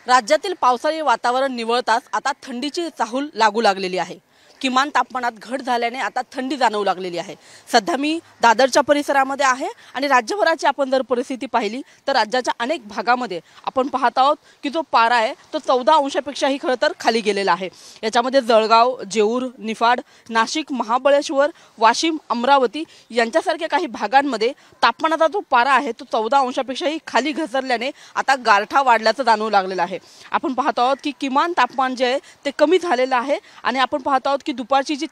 राज्यातील पावसाळी वातावरण निवळताच आता थंडीची चाहूल लागू लागलेली आहे। किमान तापमानात घट झाल्याने आता थंडी जाणवू लागलेली आहे। सध्या मी दादरच्या परिसरामध्ये आहे आणि राज्यभराची आपण जर परिस्थिती पाहिली तर राज्याच्या अनेक भागामध्ये आपण पाहत आहोत की जो पारा आहे तो 14 अंशापेक्षाही खरं तर खाली गेलेला आहे। याच्यामध्ये जळगाव, जेऊर, निफाड, नाशिक, महाबळेश्वर, वाशिम, अमरावती यांच्यासारख्या काही भागांमध्ये तापमानाचा जो पारा आहे तो 14 अंशापेक्षाही खाली घसरल्याने आता गारठा वाढल्याचं जाणवू लागलेलं आहे। आपण पाहत आहोत की किमान तापमान जे आहे ते कमी झालेलं आहे आणि आपण पाहत आहोत की दुपारची जी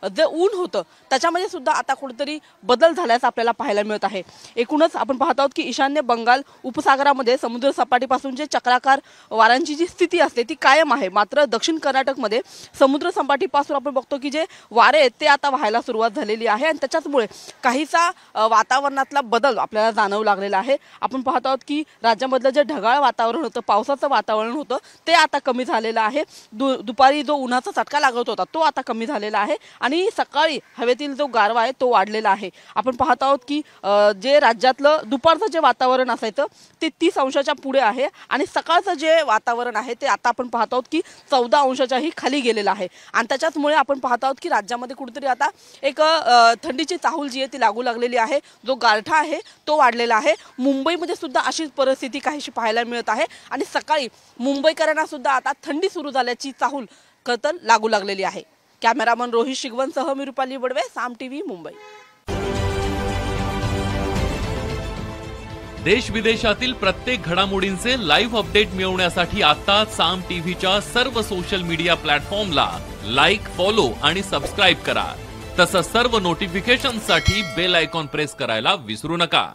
जे ऊन होतं त्याच्यामध्ये सुद्धा आता कुठेतरी बदल झाल्याचं आपल्याला पाहायला मिळत आहे। एकूणच आपण पाहत आहोत की ईशान्य बंगाल उपसागरामध्ये समुद्र सपाटीपासून जे चक्राकार वाऱ्यांची जी स्थिती असते ती कायम आहे। मात्र दक्षिण कर्नाटकमध्ये समुद्र सपाटीपासून आपण बघतो की जे वारे आहेत ते आता वाहायला सुरुवात झालेली आहे आणि त्याच्यामुळे काहीसा वातावरणातला बदल आपल्याला जाणवू लागलेला आहे। आपण पाहत आहोत की राज्यामधलं जे ढगाळ वातावरण होतं, पावसाचं वातावरण होतं ते आता कमी झालेलं आहे। दुपारी जो उन्हाचा चटका लागत होता तो आता कमी झालेला आहे आणि सकाळी हवेतील जो गारवा आहे तो वाढलेला आहे। आपण पाहत आहोत की जे राज्यातलं दुपारचं जे वातावरण असायचं ते 30 अंशाच्या पुढे आहे आणि सकाळचं जे वातावरण आहे ते आता आपण पाहत आहोत की 14 अंशाच्याही खाली गेलेलं आहे आणि त्याच्यामुळे आपण पाहत आहोत की राज्यामध्ये कुठेतरी आता एक थंडीची चाहूल जी आहे ती लागू लागलेली आहे। जो गारठा आहे तो वाढलेला आहे। मुंबईमध्ये सुद्धा अशीच परिस्थिती काहीशी पाहायला मिळत आहे आणि सकाळी मुंबईकरांना सुद्धा आता थंडी सुरू झाल्याची चाहूल खतर लागू लागलेली आहे। कॅमेरामन रोहित शिगवणसह मी रुपाली बडवे, साम टीव्ही, मुंबई। देश विदेशातील प्रत्येक घडामोडींचे लाईव्ह अपडेट मिळवण्यासाठी आता साम टीव्हीच्या सर्व सोशल मीडिया प्लॅटफॉर्मला लाईक, फॉलो आणि सबस्क्राइब करा। तसंच सर्व नोटिफिकेशनसाठी बेल आयकॉन प्रेस करायला विसरू नका।